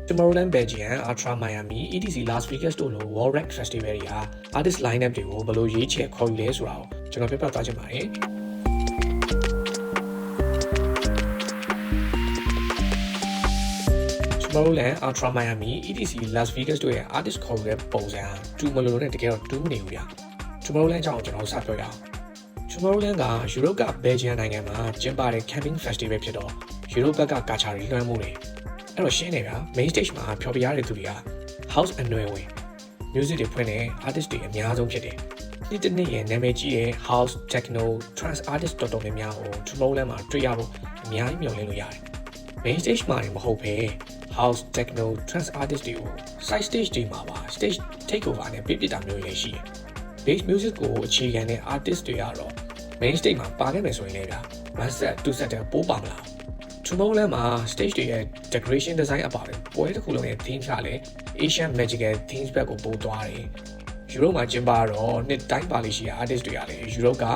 Tomorrowland Belgium, Ultra Miami, EDC Las Vegas တို့လို World Rank Festival တွေက artist lineup တွေကိုဘယ်လိုရွေးချယ်ခေါ်ယူလဲဆိုတာကိုကျွန်တော်ပြပြသွားချင်ပါတယ်။ Tomorrowland, Ultra Miami, EDC Las Vegas တို့ရဲ့ artist ခေါ်ယူတဲ့ပုံစံတူမလို့နဲ့တကယ်တော့တူးမနေဘူးဗျ။ Tomorrowland ကြောင့်ကျွန်တော်စပြောရအောင်။ Tomorrowland က Europe က Belgium နိုင်ငံမှာကျင်းပတဲ့ camping festival ဖြစ်တော့ Europe ဘက်ကကာချာတွေလွှမ်းမိုးတယ်။အဲ့တော့ရှင်းနေဗျာ main stage မှာဖျော်ပြရတဲ့သူတွေက house အနွယ်ဝင် music တွေဖွင့်တဲ့ artist တွေအများဆုံးဖြစ်တယ်။ဒီတစ်နေ့ရဲ့နာမည်ကြီးတဲ့ house, techno, trance artist တော်တော်များများကို Tomorrowland မှာတွေ့ရဖို့အများကြီးမျှော်လင့်လို့ရတယ်။ main stage မှာမဟုတ်ဘဲ house, techno, trance artist တွေကို side stage တွေမှာပါ stage takeover နဲ့ပြစ်တာမျိုးလည်းရှိတယ်။ bass music ကိုအခြေခံတဲ့ artist တွေကတော့ main stage မှာပါခဲ့မယ်ဆိုရင်လည်းဗျာ one set, two set ပိုးပါမလား။ Tomorrowland မှာ stage တွေရဲ့ decoration design အပါတယ်ပွဲတစ်ခုလုံးရဲ့ theme ကလည်း Asian magical themes ဘက်ကိုပို့သွားတယ်။ Europe မှာကျင်းပတော့နှစ်တိုင်းပါလိရှိတဲ့ artist တွေကလည်း Europe က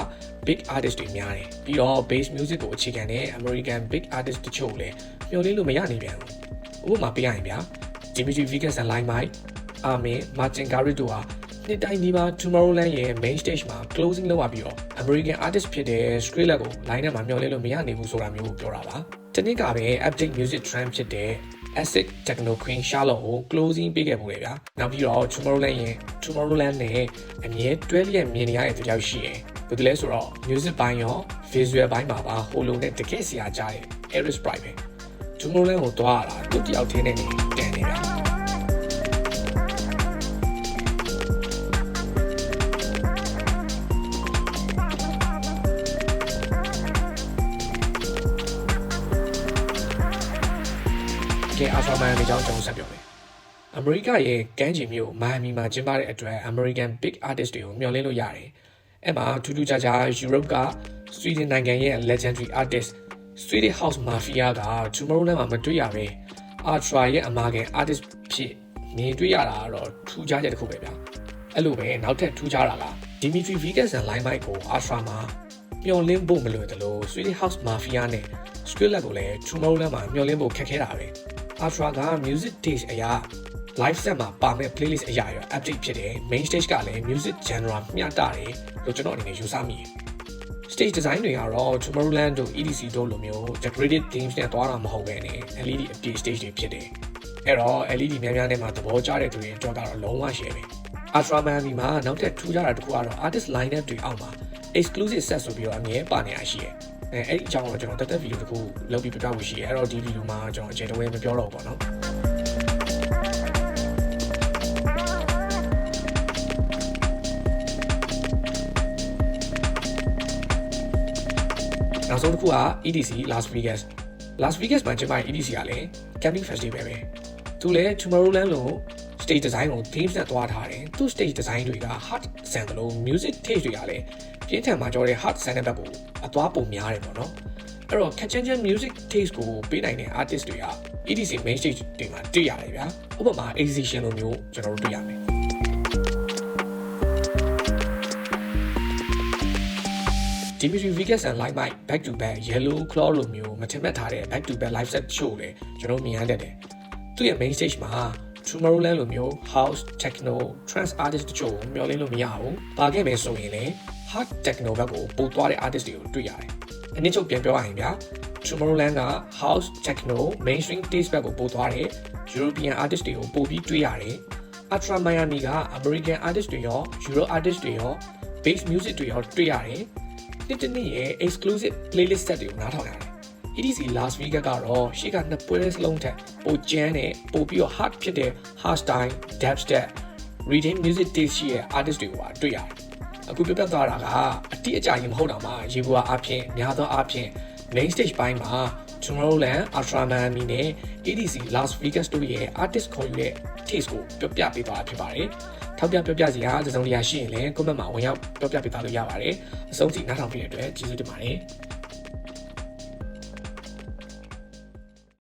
big artist တွေများတယ်။ပြီးတော့ bass music ကိုအခြေခံတဲ့ American big artist တချို့လည်းမျှော်လင့်လို့မရနိုင်ပြန်ဘူး။ဥပမာပေးရရင်ဗျာ Dimitri Vegas and Limelight, Armin, Martin Garrix တို့ဟာနှစ်တိုင်းဒီမှာ Tomorrowland ရဲ့ main stage မှာ closing လုပ်ရပြီးတော့ American artist ဖြစ်တဲ့ Skrillex ကို line နဲ့မှာမျှော်လင့်လို့မရနိုင်ဘူးဆိုတာမျိုးကိုပြောတာပါ။ဒီနေ့ကပဲ update music trend ဖြစ်တဲ့ acid techno queen Charlotte ကို closing ပေးခဲ့ပို့တယ်ဗျာ။နောက်ပြီးတော့ Tomorrowland နဲ့အမြဲတွဲလျက်မြင်နေရတဲ့သူကြောက်ရှိရင်ဘယ်လိုလဲဆိုတော့ music ဘိုင်းရော visual ဘိုင်းမှာပါဟိုလိုနဲ့တကယ်စီအားကြတဲ့ Aris Bright ပဲ Tomorrowland ကိုတွားရတာသူတယောက်ထင်းနေတန်နေဗျာ။Ultra Miami ကြောင့်ကျွန်တော်ဆက်ပြောမယ်။ အမေရိကရဲ့ကမ်းခြေမြို့ Miami မှာကျင်းပတဲ့အတွက် American big artist တွေကိုမျှော်လင့်လို့ရတယ်။အဲ့မှာထူးထူးခြားခြား Europe က Sweden နိုင်ငံရဲ့ legendary artist Swedish House Mafia က Tomorrowland မှာမတွေ့ရပဲ Ultra ရဲ့အမာခံ artist ဖြစ်မြင်တွေ့ရတာကတော့ထူးခြားချက်တစ်ခုပဲဗျာ။အဲ့လိုပဲနောက်ထပ်ထူးခြားတာက Dimitri Vegas and Limelight ကို Ultra မှာမျှော်လင့်ဖို့မလွယ်သလို Swedish House Mafia နဲ့ Skrillex ကိုလည်း Tomorrowland မှာမျှော်လင့်ဖို့ခက်ခဲတာပဲ။ Ultra က music taste အရာ live set မှာပါမဲ့ playlist အရာရော update ဖြစ်တယ် main stage ကလည်း music genre မျှတတယ်လို့ကျွန်တော်အနေနဲ့ယူဆမိတယ်။ stage design တွေကတော့ Tomorrowland တို့ EDC တို့လိုမျိုး decorated themes နဲ့သွားတာမဟုတ်ဘဲနဲ့ LED အပြည့် stage တွေဖြစ်တယ်။အဲ့တော့ LED များများနဲ့မှသဘောကျတဲ့သူတွေအတွက်ကတော့လုံးဝ share ပဲ Ultra Miami မှာနောက်ထပ်ထူးခြားတာတစ်ခုကတော့ artist lineup တွေအောက်မှာ exclusive set ဆိုပြီးတော့အမြဲပါနေရရှိတယ်။အဲ့ဒီအကြောင်းကိုကျွန်တော်တက်ဗီဒီယိုတစ်ခုလုပ်ပြီးပြပြဖို့ရှိတယ်အဲ့တော့ဒီဗီဒီယိုမှာကျွန်တော်အကျေတဝဲမပြောတော့ဘူးပေါ့နော်နောက်ဆုံးတစ်ခုက EDC Las Vegas မှာကျင်းပတဲ့ EDC ကလည်း camping festival ပဲသူလည်း Tomorrowland လို့ stage design ကို themes နဲ့သွားထားတယ်သူ stage design တွေက hard ဆန်တယ်လို့ music taste တွေကလည်းပြင်းထန်မှာကြောတဲ့ hard ဆန်တဲ့ဘက်ကိုအသွားပုံများတယ်ပေါ့နော်အဲ့တော့ Catchin music taste ကိုပေးနိုင်တဲ့ artist တွေက EDC main stage တွေမှာတွေ့ရတယ်ဗျာဥပမာ Exhibition လိုမျိုးကျွန်တော်တို့တွေ့ရမယ်Dimitri Vegas and Limelight back to back Yellow Claw လိုမျိုးမထင်မှတ်ထားတဲ့ back to back live set show လေကျွန်တော်မြင်ရတတ်တယ်သူရဲ့ main stage မှာ Tomorrowland လိုမျိုး house, techno, trance artist တချို့မျှော်လင့်လို့မရဘူးပါခဲ့မယ်ဆိုရင်လေ hard techno ဘက်ကိုပို့သွားတဲ့ artist တွေကိုတွေ့ရတယ်အနည်းချုပ်ပြန်ပြောရရင်ဗျာ Tomorrowland က house, techno, mainstream taste ဘက်ကိုပို့သွားတဲ့ European artist တွေကိုပို့ပြီးတွေ့ရတယ်Ultra Miami က American artist တွေရော Euro artist တွေရော bass music တွေရောတွေ့ရတယ်ဒီနေ့ရဲ့ exclusive playlist set တွေကိုနားထောင်ရတယ် EDC Las Vegas ကတော့ရှေ့ကနှစ်ပွဲစလုံးထက်ပိုကျန်းတဲ့ပိုပြီးတော့ hard ဖြစ်တဲ့ hardstyle, dubstep, reading music taste ရှိတဲ့ artist တွေကိုပါတွေ့ရတယ်အခုပြပြသွားတာကအတိအကျရင်မဟုတ်တော့မှရေဘူးအဖြစ်များသောအားဖြင့် main stage ပိုင်းမှာ Tomorrowland, Ultra Miami နဲ့ EDC Las Vegas တို့ရဲ့ artist ခေါ်ယူတဲ့ taste ကိုပြပြပေးသွားတာဖြစ်ပါတယ်ထောက်ပြစရာတစ်စုံတစ်ရာရှိရင်လည်း comment မှာဝင်ရောက်ပြပြပေးသွားလို့ရပါတယ်အဆုံးထိနားထောင်ပြီးတဲ့အတွက်ကျေးဇူးတင်ပါတယ်